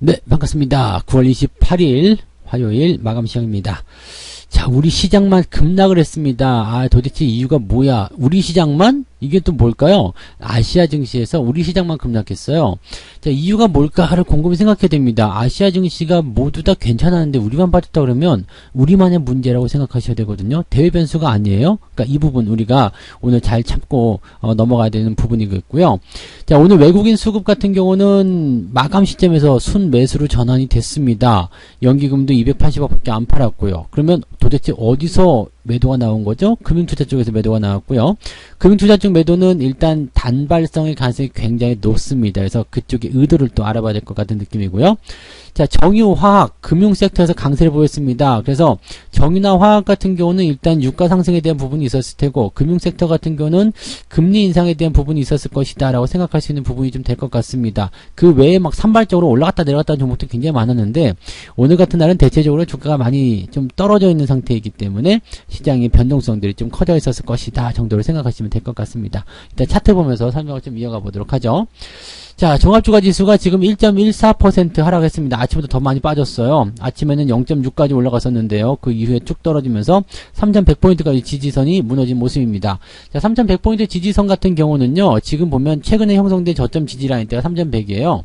네, 반갑습니다. 9월 28일 화요일 마감 시간입니다. 자, 우리 시장만 급락을 했습니다. 도대체 이유가 뭐야? 우리 시장만? 이게 또 뭘까요? 아시아 증시에서 우리 시장만 급락했어요. 자, 이유가 뭘까를 곰곰이 생각해야 됩니다. 아시아 증시가 모두 다 괜찮았는데 우리만 빠졌다 그러면 우리만의 문제라고 생각하셔야 되거든요. 대외 변수가 아니에요. 그러니까 이 부분 우리가 오늘 잘 참고 넘어가야 되는 부분이겠고요. 자, 오늘 외국인 수급 같은 경우는 마감 시점에서 순매수로 전환이 됐습니다. 연기금도 280억밖에 안 팔았고요. 그러면 도대체 어디서 매도가 나온 거죠? 금융투자 쪽에서 매도가 나왔고요. 금융투자 쪽 매도는 일단 단발성의 가능성이 굉장히 높습니다. 그래서 그쪽의 의도를 또 알아봐야 될 것 같은 느낌이고요. 자, 정유, 화학, 금융 섹터에서 강세를 보였습니다. 그래서 정유나 화학 같은 경우는 일단 유가 상승에 대한 부분이 있었을 테고, 금융 섹터 같은 경우는 금리 인상에 대한 부분이 있었을 것이다 라고 생각할 수 있는 부분이 좀 될 것 같습니다. 그 외에 막 산발적으로 올라갔다 내려갔다 하는 종목도 굉장히 많았는데, 오늘 같은 날은 대체적으로 주가가 많이 좀 떨어져 있는 상태이기 때문에 시장의 변동성들이 좀 커져 있었을 것이다 정도로 생각하시면 될 것 같습니다. 일단 차트 보면서 설명을 좀 이어가 보도록 하죠. 자, 종합주가지수가 지금 1.14% 하락했습니다. 아침부터 더 많이 빠졌어요. 아침에는 0.6까지 올라갔었는데요. 그 이후에 쭉 떨어지면서 3,100포인트까지 지지선이 무너진 모습입니다. 자, 3,100포인트 지지선 같은 경우는요, 지금 보면 최근에 형성된 저점 지지라인대가 3,100이에요.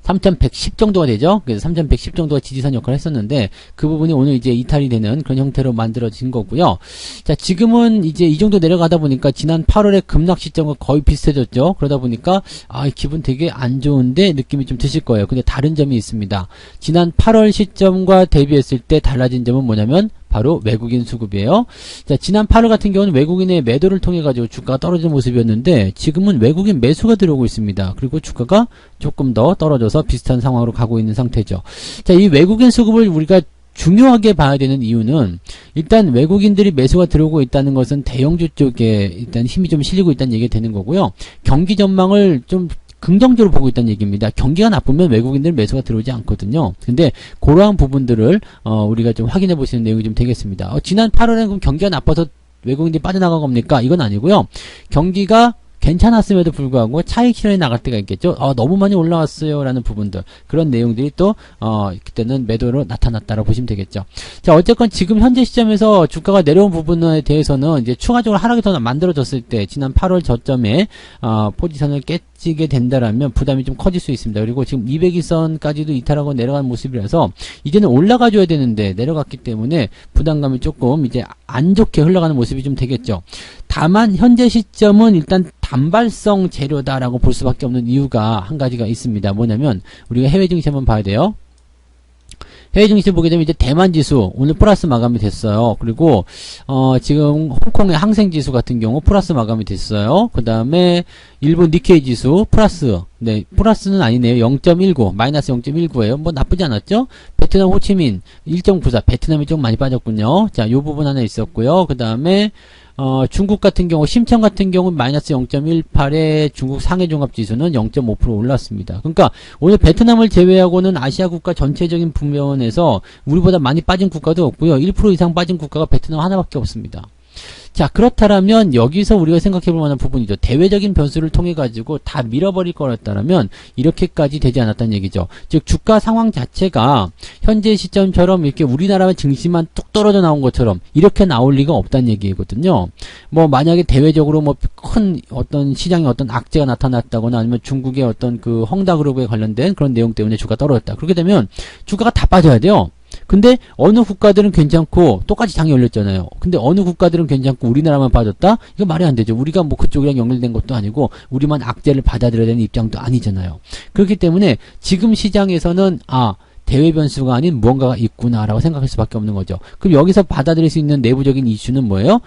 3,110 정도가 되죠. 그래서 3,110 정도가 지지선 역할을 했었는데 그 부분이 오늘 이제 이탈이 되는 그런 형태로 만들어진 거고요. 자, 지금은 이제 이 정도 내려가다 보니까 지난 8월의 급락 시점과 거의 비슷해졌죠. 그러다 보니까 기분 되게 안 좋은데 느낌이 좀 드실 거예요. 근데 다른 점이 있습니다. 지난 8월 시점과 대비했을 때 달라진 점은 뭐냐면 바로 외국인 수급이에요. 자, 지난 8월 같은 경우는 외국인의 매도를 통해 가지고 주가가 떨어지는 모습이었는데 지금은 외국인 매수가 들어오고 있습니다. 그리고 주가가 조금 더 떨어져서 비슷한 상황으로 가고 있는 상태죠. 자, 이 외국인 수급을 우리가 중요하게 봐야 되는 이유는 일단 외국인들이 매수가 들어오고 있다는 것은 대형주 쪽에 일단 힘이 좀 실리고 있다는 얘기가 되는 거고요. 경기 전망을 좀 긍정적으로 보고 있다는 얘기입니다. 경기가 나쁘면 외국인들 매수가 들어오지 않거든요. 근데 그러한 부분들을 우리가 좀 확인해 보시는 내용이 좀 되겠습니다. 지난 8월에는 그럼 경기가 나빠서 외국인들이 빠져나간 겁니까? 이건 아니고요. 경기가 괜찮았음에도 불구하고 차익 실현이 나갈 때가 있겠죠. 너무 많이 올라왔어요 라는 부분들, 그런 내용들이 또 그때는 매도로 나타났다라고 보시면 되겠죠. 자, 어쨌건 지금 현재 시점에서 주가가 내려온 부분에 대해서는 이제 추가적으로 하락이 더 만들어졌을 때 지난 8월 저점에 포지션을 깨지게 된다라면 부담이 좀 커질 수 있습니다. 그리고 지금 200일선까지도 이탈하고 내려가는 모습이라서 이제는 올라가 줘야 되는데 내려갔기 때문에 부담감이 조금 이제 안 좋게 흘러가는 모습이 좀 되겠죠. 다만 현재 시점은 일단 단발성 재료다라고 볼 수밖에 없는 이유가 한 가지가 있습니다. 뭐냐면 우리가 해외 증시 한번 봐야 돼요. 해외 증시 보게 되면 이제 대만 지수 오늘 플러스 마감이 됐어요. 그리고 지금 홍콩의 항생 지수 같은 경우 플러스 마감이 됐어요. 그 다음에 일본 니케이 지수 플러스, 네, 플러스는 아니네요. 0.19 마이너스 0.19예요. 뭐 나쁘지 않았죠. 베트남 호치민 1.94, 베트남이 좀 많이 빠졌군요. 자, 요 부분 하나 있었고요. 그 다음에 중국 같은 경우, 심청 같은 경우 마이너스 0.18에 중국 상해종합지수는 0.5% 올랐습니다. 그러니까 오늘 베트남을 제외하고는 아시아 국가 전체적인 부면에서 우리보다 많이 빠진 국가도 없고요. 1% 이상 빠진 국가가 베트남 하나밖에 없습니다. 자, 그렇다면 여기서 우리가 생각해 볼 만한 부분이죠. 대외적인 변수를 통해 가지고 다 밀어버릴 거였다면 이렇게까지 되지 않았다는 얘기죠. 즉 주가 상황 자체가 현재 시점처럼 이렇게 우리나라 증시만 뚝 떨어져 나온 것처럼 이렇게 나올 리가 없다는 얘기거든요. 뭐 만약에 대외적으로 뭐 큰 어떤 시장에 어떤 악재가 나타났다거나 아니면 중국의 어떤 그 헝다그룹에 관련된 그런 내용 때문에 주가가 떨어졌다. 그렇게 되면 주가가 다 빠져야 돼요. 근데 어느 국가들은 괜찮고 똑같이 장이 열렸잖아요. 근데 어느 국가들은 괜찮고 우리나라만 빠졌다? 이거 말이 안 되죠. 우리가 뭐 그쪽이랑 연결된 것도 아니고 우리만 악재를 받아들여야 되는 입장도 아니잖아요. 그렇기 때문에 지금 시장에서는 대외 변수가 아닌 무언가가 있구나라고 생각할 수밖에 없는 거죠. 그럼 여기서 받아들일 수 있는 내부적인 이슈는 뭐예요?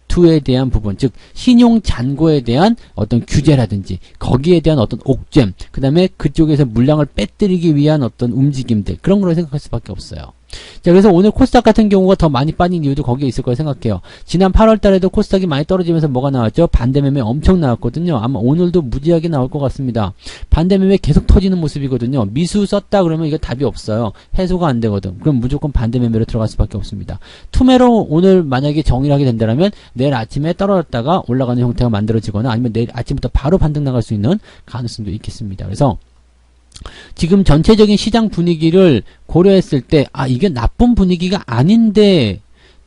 투에 대한 부분, 즉 신용 잔고에 대한 어떤 규제라든지 거기에 대한 어떤 옥죄임, 그 다음에 그쪽에서 물량을 빼뜨리기 위한 어떤 움직임들, 그런 걸로 생각할 수밖에 없어요. 자, 그래서 오늘 코스닥 같은 경우가 더 많이 빠진 이유도 거기에 있을 거라 생각해요. 지난 8월 달에도 코스닥이 많이 떨어지면서 뭐가 나왔죠? 반대매매 엄청 나왔거든요. 아마 오늘도 무지하게 나올 것 같습니다. 반대매매 계속 터지는 모습이거든요. 미수 썼다 그러면 이거 답이 없어요. 해소가 안 되거든. 그럼 무조건 반대매매로 들어갈 수밖에 없습니다. 투매로 오늘 만약에 정의를 하게 된다면 내일 아침에 떨어졌다가 올라가는 형태가 만들어지거나 아니면 내일 아침부터 바로 반등 나갈 수 있는 가능성도 있겠습니다. 그래서 지금 전체적인 시장 분위기를 고려했을 때, 아, 이게 나쁜 분위기가 아닌데,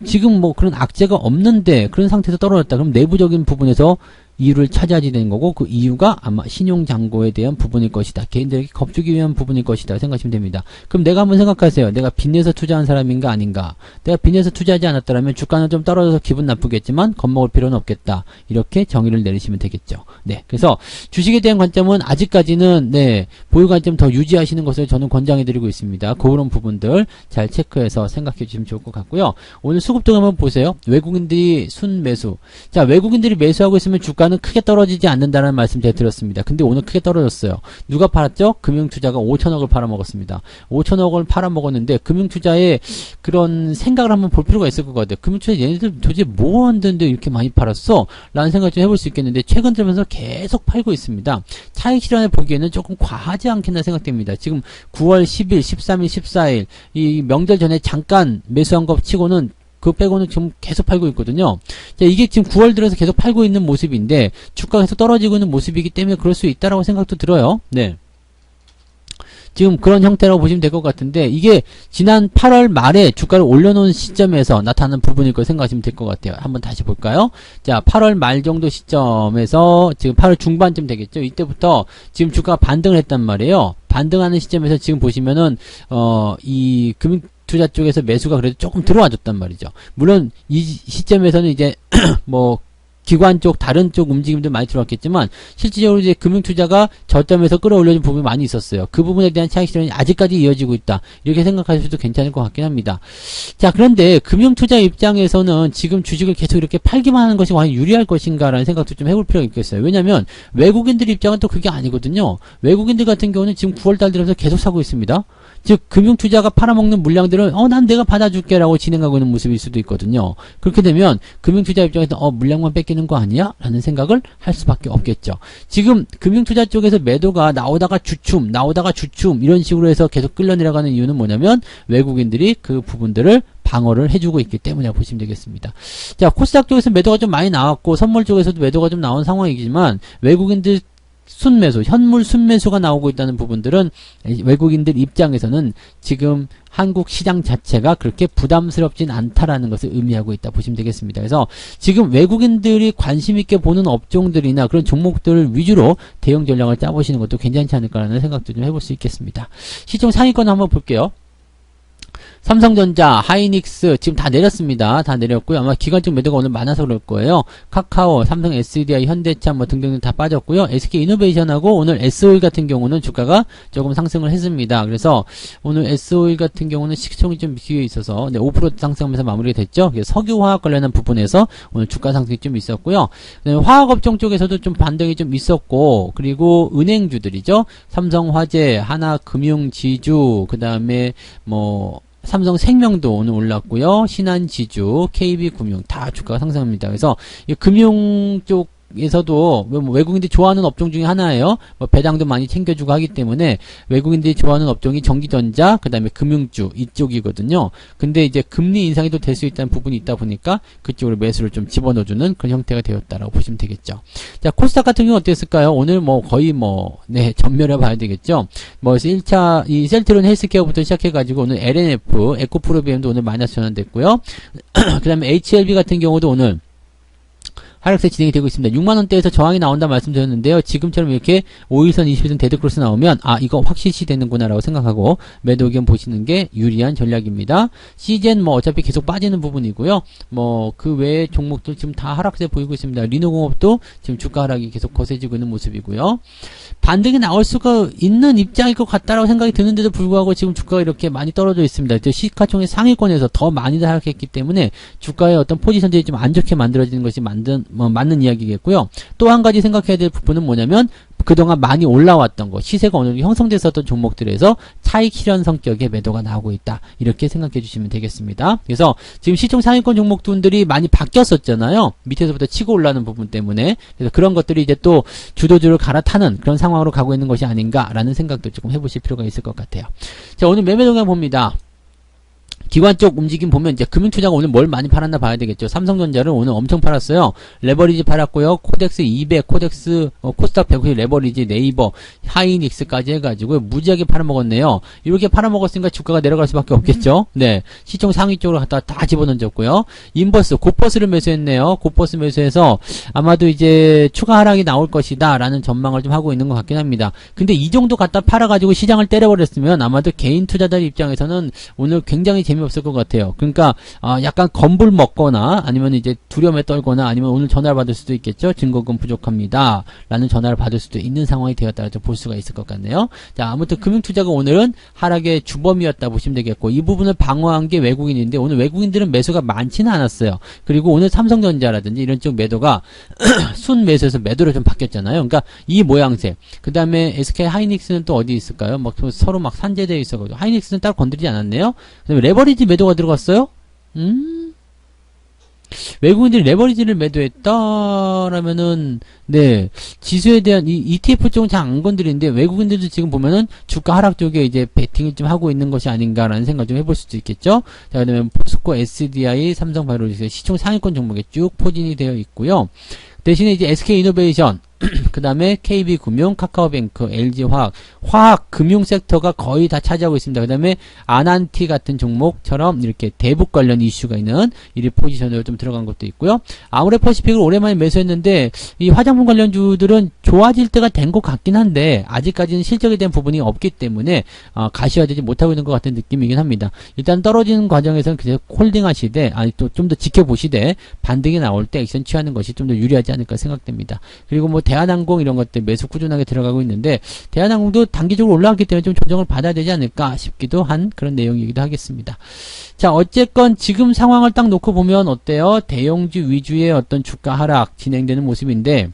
지금 뭐 그런 악재가 없는데, 그런 상태에서 떨어졌다. 그럼 내부적인 부분에서 이유를 찾아야 되는 거고, 그 이유가 아마 신용장고에 대한 부분일 것이다. 개인들에게 겁주기 위한 부분일 것이다. 생각하시면 됩니다. 그럼 내가 한번 생각하세요. 내가 빚내서 투자한 사람인가 아닌가? 내가 빚내서 투자하지 않았더라면 주가는 좀 떨어져서 기분 나쁘겠지만 겁먹을 필요는 없겠다. 이렇게 정의를 내리시면 되겠죠. 네. 그래서 주식에 대한 관점은 아직까지는, 네, 보유 관점 더 유지하시는 것을 저는 권장해드리고 있습니다. 그런 부분들 잘 체크해서 생각해 주시면 좋을 것 같고요. 오늘 수급동 한번 보세요. 외국인들이 순매수. 자, 외국인들이 매수하고 있으면 주가는 크게 떨어지지 않는다는 말씀 제가 드렸습니다. 근데 오늘 크게 떨어졌어요. 누가 팔았죠? 금융투자가 5천억을 팔아먹었습니다. 5천억을 팔아먹었는데 금융투자의 그런 생각을 한번 볼 필요가 있을 것 같아요. 금융투자 얘네들 도대체 뭐 하는데 이렇게 많이 팔았어? 라는 생각 좀 해볼 수 있겠는데 최근 들면서 계속 팔고 있습니다. 차익 실현을 보기에는 조금 과하지 않겠나 생각됩니다. 지금 9월 10일, 13일, 14일 이 명절 전에 잠깐 매수한 것 치고는 그 빼고는 지금 계속 팔고 있거든요. 자, 이게 지금 9월 들어서 계속 팔고 있는 모습인데 주가가 계속 떨어지고 있는 모습이기 때문에 그럴 수 있다라고 생각도 들어요. 네. 지금 그런 형태라고 보시면 될 것 같은데 이게 지난 8월 말에 주가를 올려놓은 시점에서 나타나는 부분일 거 생각하시면 될 것 같아요. 한번 다시 볼까요? 자, 8월 말 정도 시점에서 지금 8월 중반쯤 되겠죠. 이때부터 지금 주가가 반등을 했단 말이에요. 반등하는 시점에서 지금 보시면은 이 금융 투자 쪽에서 매수가 그래도 조금 들어와줬단 말이죠. 물론 이 시점에서는 이제 뭐 기관 쪽 다른 쪽 움직임도 많이 들어왔겠지만 실질적으로 이제 금융투자가 저점에서 끌어올려준 부분이 많이 있었어요. 그 부분에 대한 차익 실현이 아직까지 이어지고 있다. 이렇게 생각하셔도 괜찮을 것 같긴 합니다. 자, 그런데 금융투자 입장에서는 지금 주식을 계속 이렇게 팔기만 하는 것이 과연 유리할 것인가라는 생각도 좀 해볼 필요가 있겠어요. 왜냐하면 외국인들 입장은 또 그게 아니거든요. 외국인들 같은 경우는 지금 9월달 들어서 계속 사고 있습니다. 즉 금융투자가 팔아먹는 물량들은 난 내가 받아줄게 라고 진행하고 있는 모습일 수도 있거든요. 그렇게 되면 금융투자 입장에서 물량만 뺏기는 거 아니야? 라는 생각을 할 수밖에 없겠죠. 지금 금융투자 쪽에서 매도가 나오다가 주춤 이런 식으로 해서 계속 끌려내려가는 이유는 뭐냐면 외국인들이 그 부분들을 방어를 해주고 있기 때문이라고 보시면 되겠습니다. 자, 코스닥 쪽에서 매도가 좀 많이 나왔고 선물 쪽에서도 매도가 좀 나온 상황이지만 외국인들 순매수, 현물 순매수가 나오고 있다는 부분들은 외국인들 입장에서는 지금 한국 시장 자체가 그렇게 부담스럽진 않다라는 것을 의미하고 있다 보시면 되겠습니다. 그래서 지금 외국인들이 관심 있게 보는 업종들이나 그런 종목들을 위주로 대응 전략을 짜보시는 것도 괜찮지 않을까라는 생각도 좀 해볼 수 있겠습니다. 시총 상위권 한번 볼게요. 삼성전자, 하이닉스 지금 다 내렸습니다. 다 내렸고요. 아마 기관적 매도가 오늘 많아서 그럴 거예요. 카카오, 삼성 SDI, 현대차 뭐 등등 다 빠졌고요. SK이노베이션하고 오늘 S오일 같은 경우는 주가가 조금 상승을 했습니다. 그래서 오늘 S오일 같은 경우는 시총이 좀 뒤에 있어서 5% 상승하면서 마무리가 됐죠. 석유화학 관련한 부분에서 오늘 주가 상승이 좀 있었고요. 그다음에 화학업종 쪽에서도 좀 반등이 좀 있었고 그리고 은행주들이죠. 삼성화재, 하나금융지주, 그다음에 뭐 삼성생명도 오늘 올랐고요. 신한지주, KB금융 다 주가가 상승합니다. 그래서 이 금융 쪽에서도 외국인들이 좋아하는 업종 중에 하나예요. 뭐 배당도 많이 챙겨주고 하기 때문에 외국인들이 좋아하는 업종이 전기전자, 그 다음에 금융주 이쪽이거든요. 근데 이제 금리 인상이 또 될 수 있다는 부분이 있다 보니까 그쪽으로 매수를 좀 집어넣어주는 그런 형태가 되었다라고 보시면 되겠죠. 자, 코스닥 같은 경우 어땠을까요? 오늘 뭐 거의 전멸해 봐야 되겠죠. 뭐 1차 이 셀트론 헬스케어부터 시작해가지고 오늘 LNF, 에코프로비엠도 오늘 마이너스 전환됐고요. 그 다음에 HLB 같은 경우도 오늘 하락세 진행이 되고 있습니다. 6만원대에서 저항이 나온다 말씀드렸는데요. 지금처럼 이렇게 5일선, 20일선 데드크로스 나오면 이거 확실시 되는구나 라고 생각하고 매도 의견 보시는 게 유리한 전략입니다. 시젠 뭐 어차피 계속 빠지는 부분이고요. 뭐 그 외의 종목들 지금 다 하락세 보이고 있습니다. 리노공업도 지금 주가 하락이 계속 거세지고 있는 모습이고요. 반등이 나올 수가 있는 입장일 것 같다라고 생각이 드는데도 불구하고 지금 주가가 이렇게 많이 떨어져 있습니다. 시가총액 상위권에서 더 많이 하락했기 때문에 주가의 어떤 포지션들이 좀 안 좋게 만들어지는 것이 맞는 이야기겠고요. 또 한 가지 생각해야 될 부분은 뭐냐면 그동안 많이 올라왔던 거, 시세가 어느 정도 형성됐었던 종목들에서 차익 실현 성격의 매도가 나오고 있다. 이렇게 생각해 주시면 되겠습니다. 그래서 지금 시총 상위권 종목들이 많이 바뀌었었잖아요. 밑에서부터 치고 올라오는 부분 때문에. 그래서 그런 것들이 이제 또 주도주를 갈아타는 그런 상황으로 가고 있는 것이 아닌가라는 생각도 조금 해보실 필요가 있을 것 같아요. 자, 오늘 매매 동향 봅니다. 기관 쪽 움직임 보면 이제 금융투자가 오늘 뭘 많이 팔았나 봐야 되겠죠. 삼성전자를 오늘 엄청 팔았어요. 레버리지 팔았고요. 코덱스 200, 코덱스, 코스닥 190 레버리지, 네이버, 하이닉스까지 해가지고 무지하게 팔아먹었네요. 이렇게 팔아먹었으니까 주가가 내려갈 수밖에 없겠죠. 네. 시총 상위 쪽으로 갖다 다 집어던졌고요. 인버스, 곧버스를 매수했네요. 곧버스 매수해서 아마도 이제 추가 하락이 나올 것이다 라는 전망을 좀 하고 있는 것 같긴 합니다. 근데 이 정도 갖다 팔아가지고 시장을 때려버렸으면 아마도 개인 투자자 입장에서는 오늘 굉장히 재미없을 것 같아요. 그러니까 약간 건불 먹거나 아니면 이제 두려움에 떨거나 아니면 오늘 전화를 받을 수도 있겠죠. 증거금 부족합니다 라는 전화를 받을 수도 있는 상황이 되었다고 볼 수가 있을 것 같네요. 자, 아무튼 금융투자가 오늘은 하락의 주범이었다 보시면 되겠고, 이 부분을 방어한 게 외국인인데 오늘 외국인들은 매수가 많지는 않았어요. 그리고 오늘 삼성전자라든지 이런 쪽 매도가 순 매수에서 매도로 좀 바뀌었잖아요. 그러니까 이 모양새. 그 다음에 SK 하이닉스는 또 어디 있을까요? 막 서로 막 산재되어 있어가지고 하이닉스는 따로 건드리지 않았네요. 그 다음에 레버리지 매도가 들어갔어요? 외국인들이 레버리지를 매도했다라면은, 네, 지수에 대한 이 ETF 쪽은 잘 안 건드리는데, 외국인들도 지금 보면은 주가 하락 쪽에 이제 베팅을 좀 하고 있는 것이 아닌가라는 생각 좀 해볼 수도 있겠죠? 자, 그 다음에 포스코, SDI, 삼성바이오로직스 시총 상위권 종목에 쭉 포진이 되어 있고요. 대신에 이제 SK이노베이션, 그 다음에 KB금융, 카카오뱅크, LG화학, 화학, 금융 섹터가 거의 다 차지하고 있습니다. 그 다음에 아난티 같은 종목처럼 이렇게 대북 관련 이슈가 있는 1위 포지션으로 좀 들어간 것도 있고요. 아모레퍼시픽을 오랜만에 매수했는데 이 화장품 관련주들은 좋아질 때가 된 것 같긴 한데 아직까지는 실적에 대한 부분이 없기 때문에 가시화되지 못하고 있는 것 같은 느낌이긴 합니다. 일단 떨어지는 과정에서는 그냥 홀딩하시되 아니 또 좀 더 지켜보시되 반등이 나올 때 액션 취하는 것이 좀 더 유리하지 않을까 생각됩니다. 그리고 뭐 대한항공 이런 것들 매수 꾸준하게 들어가고 있는데 대한항공도 단기적으로 올라왔기 때문에 좀 조정을 받아야 되지 않을까 싶기도 한 그런 내용이기도 하겠습니다. 자, 어쨌건 지금 상황을 딱 놓고 보면 어때요? 대형주 위주의 어떤 주가 하락 진행되는 모습인데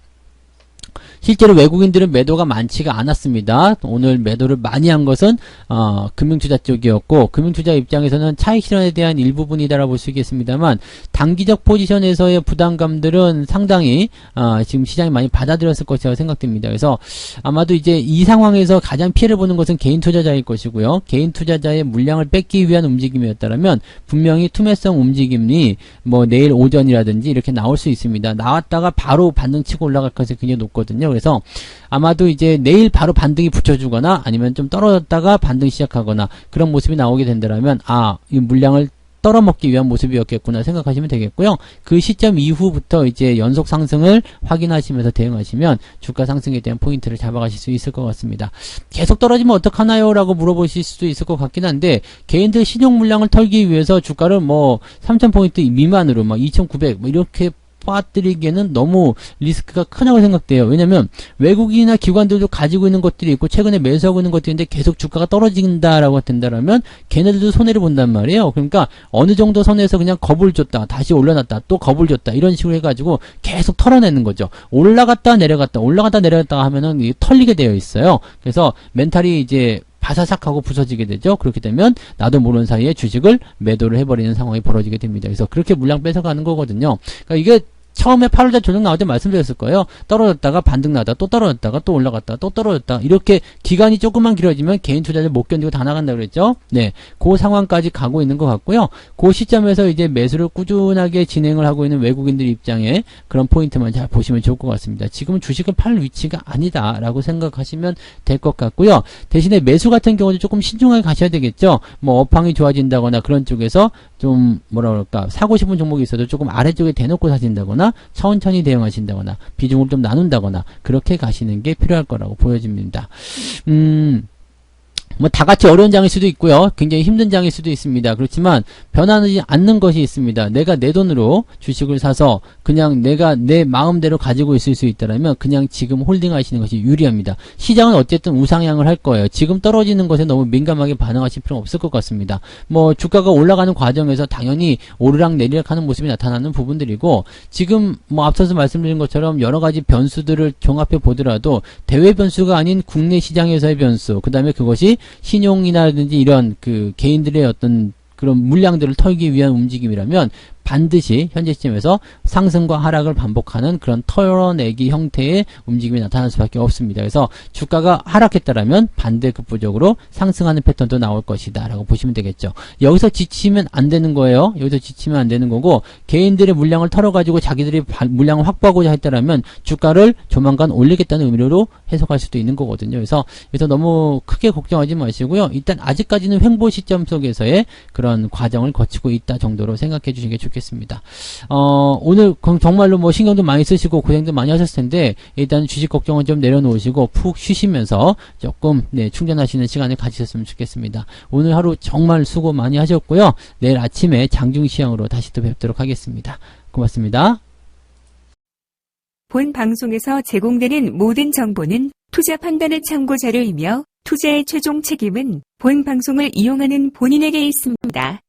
실제로 외국인들은 매도가 많지가 않았습니다. 오늘 매도를 많이 한 것은 금융투자 쪽이었고 금융투자 입장에서는 차익 실현에 대한 일부분이다라고 볼 수 있겠습니다만 단기적 포지션에서의 부담감들은 상당히 지금 시장이 많이 받아들였을 것이라고 생각됩니다. 그래서 아마도 이제 이 상황에서 가장 피해를 보는 것은 개인 투자자일 것이고요. 개인 투자자의 물량을 뺏기 위한 움직임이었다면 분명히 투매성 움직임이 뭐 내일 오전이라든지 이렇게 나올 수 있습니다. 나왔다가 바로 반등 치고 올라갈 것이 굉장히 높거든요. 그래서 아마도 이제 내일 바로 반등이 붙여주거나 아니면 좀 떨어졌다가 반등 시작하거나 그런 모습이 나오게 된다면 이 물량을 떨어먹기 위한 모습이었겠구나 생각하시면 되겠고요. 그 시점 이후부터 이제 연속 상승을 확인하시면서 대응하시면 주가 상승에 대한 포인트를 잡아가실 수 있을 것 같습니다. 계속 떨어지면 어떡하나요? 라고 물어보실 수도 있을 것 같긴 한데 개인들 신용 물량을 털기 위해서 주가를 뭐 3000포인트 미만으로 막 2900 뭐 이렇게 빠뜨리기에는 너무 리스크가 크다고 생각돼요. 왜냐면 외국인이나 기관들도 가지고 있는 것들이 있고 최근에 매수하고 있는 것들인데 계속 주가가 떨어진다라고 된다라면 걔네들도 손해를 본단 말이에요. 그러니까 어느 정도 선에서 그냥 겁을 줬다 다시 올려놨다 또 겁을 줬다 이런 식으로 해가지고 계속 털어내는 거죠. 올라갔다 내려갔다 올라갔다 내려갔다 하면은 털리게 되어 있어요. 그래서 멘탈이 이제 바사삭하고 부서지게 되죠. 그렇게 되면 나도 모르는 사이에 주식을 매도를 해버리는 상황이 벌어지게 됩니다. 그래서 그렇게 물량 뺏어가는 거거든요. 그러니까 이게 처음에 8월달 조정 나올 때 말씀드렸을 거예요. 떨어졌다가 반등 나다 또 떨어졌다가 또 올라갔다가 또 떨어졌다 이렇게 기간이 조금만 길어지면 개인 투자者못 견디고 다 나간다고 그랬죠. 네, 그 상황까지 가고 있는 것 같고요. 그 시점에서 이제 매수를 꾸준하게 진행을 하고 있는 외국인들 입장에 그런 포인트만 잘 보시면 좋을 것 같습니다. 지금은 주식을 팔 위치가 아니다라고 생각하시면 될 것 같고요. 대신에 매수 같은 경우도 조금 신중하게 가셔야 되겠죠. 뭐 업황이 좋아진다거나 그런 쪽에서 좀 뭐라 그럴까 사고 싶은 종목이 있어도 조금 아래쪽에 대놓고 사신다거나 천천히 대응하신다거나 비중을 좀 나눈다거나 그렇게 가시는 게 필요할 거라고 보여집니다. 뭐 다같이 어려운 장일 수도 있고요. 굉장히 힘든 장일 수도 있습니다. 그렇지만 변하지 않는 것이 있습니다. 내가 내 돈으로 주식을 사서 그냥 내가 내 마음대로 가지고 있을 수 있다면 그냥 지금 홀딩하시는 것이 유리합니다. 시장은 어쨌든 우상향을 할 거예요. 지금 떨어지는 것에 너무 민감하게 반응하실 필요는 없을 것 같습니다. 뭐 주가가 올라가는 과정에서 당연히 오르락 내리락 하는 모습이 나타나는 부분들이고 지금 뭐 앞서서 말씀드린 것처럼 여러 가지 변수들을 종합해 보더라도 대외 변수가 아닌 국내 시장에서의 변수 그 다음에 그것이 신용이라든지 이런 그 개인들의 어떤 그런 물량들을 털기 위한 움직임이라면 반드시 현재 시점에서 상승과 하락을 반복하는 그런 털어내기 형태의 움직임이 나타날 수밖에 없습니다. 그래서 주가가 하락했다라면 반대급부적으로 상승하는 패턴도 나올 것이다 라고 보시면 되겠죠. 여기서 지치면 안 되는 거예요. 여기서 지치면 안 되는 거고, 개인들의 물량을 털어가지고 자기들이 물량을 확보하고자 했다라면 주가를 조만간 올리겠다는 의미로 해석할 수도 있는 거거든요. 그래서 너무 크게 걱정하지 마시고요. 일단 아직까지는 횡보 시점 속에서의 그런 과정을 거치고 있다 정도로 생각해 주시는 게 좋겠습니다. 오늘 정말로 뭐 신경도 많이 쓰시고 고생도 많이 하셨을 텐데, 일단 주식 걱정은 좀 내려놓으시고 푹 쉬시면서 조금 충전하시는 시간을 가지셨으면 좋겠습니다. 오늘 하루 정말 수고 많이 하셨고요. 내일 아침에 장중시황으로 다시 또 뵙도록 하겠습니다. 고맙습니다. 본 방송에서 제공되는 모든 정보는 투자 판단의 참고 자료이며 투자의 최종 책임은 본 방송을 이용하는 본인에게 있습니다.